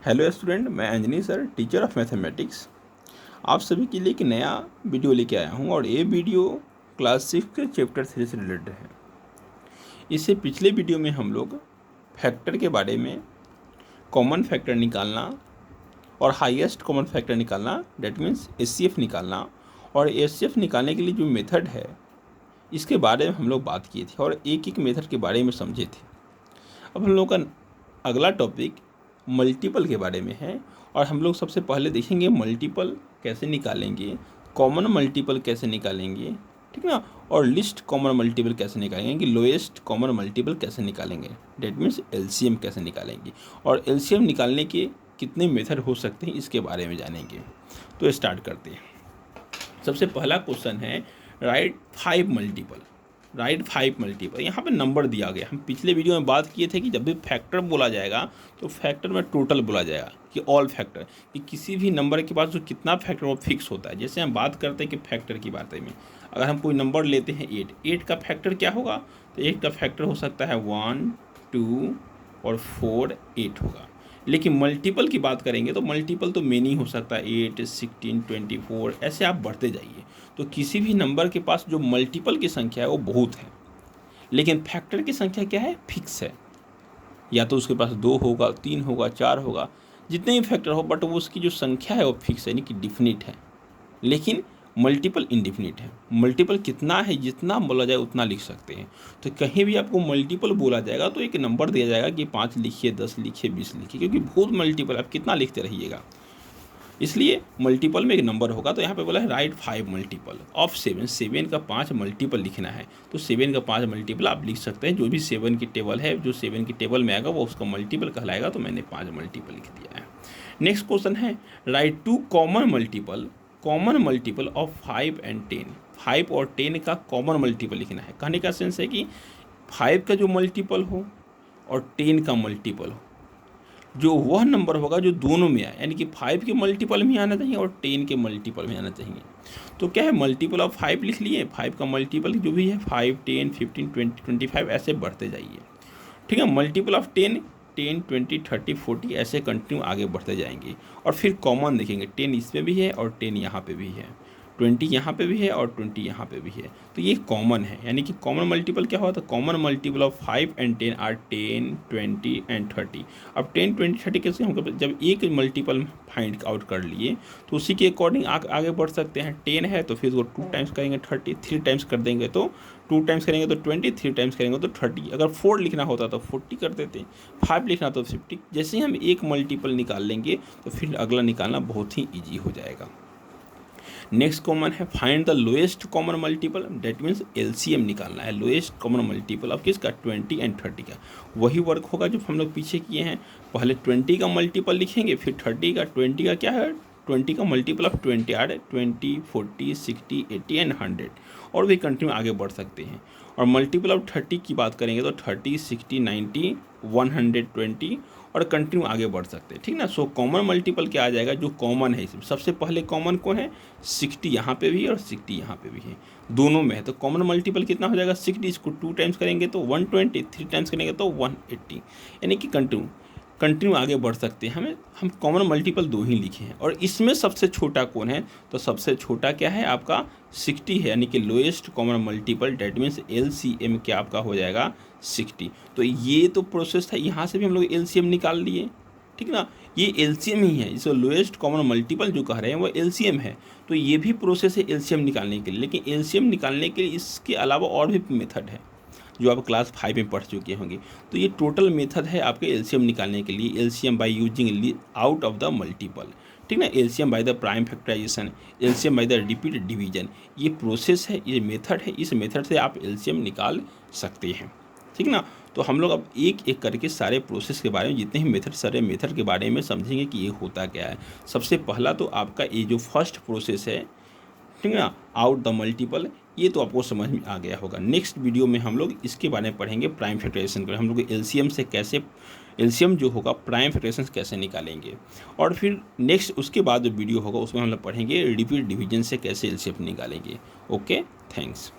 Hello student, मैं Anjani sir, teacher of mathematics. आप सभी के लिए एक नया वीडियो लेके आया हूँ और ये वीडियो क्लास 6 के चैप्टर 3 से रिलेटेड है। इससे पिछले वीडियो में हम लोग फैक्टर के बारे में, कॉमन फैक्टर निकालना और हाईएस्ट कॉमन फैक्टर निकालना, डेट मीन्स एचसीएफ निकालना, और एचसीएफ निकालने के लिए जो मेथड है इसके बारे में हम लोग बात किए थे और एक एक मेथड के बारे में समझे थे। अब हम लोग का अगला टॉपिक मल्टीपल के बारे में है और हम लोग सबसे पहले देखेंगे मल्टीपल कैसे निकालेंगे, कॉमन मल्टीपल कैसे निकालेंगे, ठीक ना, और लिस्ट कॉमन मल्टीपल कैसे निकालेंगे, कि लोएस्ट कॉमन मल्टीपल कैसे निकालेंगे, डेट मीन्स एलसीएम कैसे निकालेंगे, और एलसीएम निकालने के कितने मेथड हो सकते हैं इसके बारे में जानेंगे। तो स्टार्ट करते हैं। सबसे पहला क्वेश्चन है राइट 5 मल्टीपल। राइट 5 मल्टीपल, यहाँ पे नंबर दिया गया। हम पिछले वीडियो में बात किए थे कि जब भी फैक्टर बोला जाएगा तो फैक्टर में टोटल बोला जाएगा, कि ऑल फैक्टर, कि किसी भी नंबर के पास जो कितना फैक्टर वो फिक्स होता है। जैसे हम बात करते हैं कि फैक्टर की बात में, अगर हम कोई नंबर लेते हैं 8 का फैक्टर क्या होगा, तो 8 का फैक्टर हो सकता है 1, 2 और 4, 8 होगा। लेकिन मल्टीपल की बात करेंगे तो मल्टीपल तो मेनी हो सकता है, 8, 16, 24, ऐसे आप बढ़ते जाइए। तो किसी भी नंबर के पास जो मल्टीपल की संख्या है वो बहुत है, लेकिन फैक्टर की संख्या क्या है, फिक्स है। या तो उसके पास 2 होगा, 3 होगा, 4 होगा, जितने भी फैक्टर हो, बट वो उसकी जो संख्या है वो फिक्स है, यानी कि डिफिनिट है। लेकिन मल्टीपल इनडिफिनिट है। मल्टीपल कितना है, जितना बोला जाए उतना लिख सकते हैं। तो कहीं भी आपको मल्टीपल बोला जाएगा तो एक नंबर दिया जाएगा कि 5 लिखिए, 10 लिखिए, 20 लिखिए, क्योंकि बहुत मल्टीपल, आप कितना लिखते रहिएगा। इसलिए मल्टीपल में एक नंबर होगा। तो यहाँ पे बोला है राइट 5 मल्टीपल ऑफ 7। 7 का 5 मल्टीपल लिखना है, तो 7 का 5 मल्टीपल आप लिख सकते हैं। जो भी 7 की टेबल है, जो 7 की टेबल में आएगा वो उसका मल्टीपल कहलाएगा। तो मैंने 5 मल्टीपल लिख दिया है। नेक्स्ट क्वेश्चन है right 2 common multiple. Common multiple of 5 and 10। 5 और 10 का कॉमन मल्टीपल लिखना है। कहने का सेंस है कि 5 का जो मल्टीपल हो और 10 का मल्टीपल हो, जो वह नंबर होगा जो दोनों में आए, यानी कि 5 के मल्टीपल में आना चाहिए और 10 के मल्टीपल में आना चाहिए। तो क्या है, मल्टीपल ऑफ 5 लिख लिए, 5 का मल्टीपल जो भी है 5, 10, 15, 20, 25 ऐसे बढ़ते जाइए, ठीक है। मल्टीपल ऑफ 10, 10, 20, 30, 40 ऐसे कंटिन्यू आगे बढ़ते जाएंगे। और फिर कॉमन देखेंगे, 10 इसमें भी है और 10 यहाँ पे भी है, 20 यहाँ पे भी है और 20 यहाँ पे भी है। तो ये कॉमन है, यानी कि कॉमन मल्टीपल क्या हुआ, तो common multiple of 5 and 10 are 10, 20 and 30। अब 10, 20, 30 कैसे हम जब एक मल्टीपल फाइंड आउट कर लिए तो उसी के अकॉर्डिंग आगे बढ़ सकते हैं। 10 है तो फिर वो 2 टाइम्स करेंगे 30, 3 टाइम्स कर देंगे तो 2 टाइम्स करेंगे तो 20, 3 टाइम्स करेंगे तो 30। अगर 4 लिखना होता तो 40 कर देते, 5 लिखना तो 50। जैसे ही हम एक मल्टीपल निकाल लेंगे तो फिर अगला निकालना बहुत ही ईजी हो जाएगा। नेक्स्ट कॉमन है find the lowest common multiple, that means LCM निकालना है। लोएस्ट कॉमन मल्टीपल अब किसका, 20 एंड 30 का। वही वर्क होगा जो हम लोग पीछे किए हैं। पहले 20 का मल्टीपल लिखेंगे, फिर 30 का। 20 का क्या है, 20 का मल्टीपल ऑफ 20 आर 20, 40, 60, 80 एंड 100, और भी कंटिन्यू आगे बढ़ सकते हैं। और मल्टीपल ऑफ 30 की बात करेंगे तो 30, 60, 90, 120 और कंटिन्यू आगे बढ़ सकते हैं, ठीक ना। सो कॉमन मल्टीपल क्या आ जाएगा, जो कॉमन है इसमें सबसे पहले कॉमन कौन है, 60 यहाँ पे भी है और 60 यहाँ पे भी है, दोनों में है। तो कॉमन मल्टीपल कितना हो जाएगा, 60। इसको 2 टाइम्स करेंगे तो 120, 3 टाइम्स करेंगे तो 180, यानी कि कंटिन्यू आगे बढ़ सकते हैं। हम कॉमन मल्टीपल 2 ही लिखे हैं। और इसमें सबसे छोटा कौन है, तो सबसे छोटा क्या है आपका 60 है, यानी कि lowest common multiple, that means LCM क्या आपका हो जाएगा 60। तो ये तो प्रोसेस था, यहाँ से भी हम लोग एलसीएम निकाल लिए, ठीक ना। ये एलसीएम ही है, इसे लोएस्ट कॉमन मल्टीपल जो कह रहे हैं वो एलसीएम है। तो ये भी प्रोसेस है एलसीएम निकालने के लिए। लेकिन एलसीएम निकालने के लिए इसके अलावा और भी मेथड है जो आप क्लास 5 में पढ़ चुके होंगे। तो ये टोटल मेथड है आपके एलसीएम निकालने के लिए। LCM by using out of the multiple, ठीक ना। LCM by the prime factorisation, LCM by the repeat division, ये प्रोसेस है, ये मेथड है। इस मेथड से आप एलसीएम निकाल सकते हैं, ठीक ना। तो हम लोग अब एक एक करके सारे प्रोसेस के बारे में, जितने ही मेथड, सारे मेथड के बारे में समझेंगे कि ये होता क्या है। सबसे पहला तो आपका ये जो फर्स्ट प्रोसेस है, ठीक है ना, आउट द मल्टीपल, ये तो आपको समझ में आ गया होगा। नेक्स्ट वीडियो में हम लोग इसके बारे में पढ़ेंगे, प्राइम फैक्टराइजेशन को। हम लोग एलसीएम से कैसे, एलसीएम जो होगा प्राइम फैक्टराइजेशन कैसे निकालेंगे। और फिर नेक्स्ट उसके बाद जो वीडियो होगा उसमें हम लोग पढ़ेंगे रिपीट डिवीजन से कैसे एलसीएम निकालेंगे। Okay, thanks.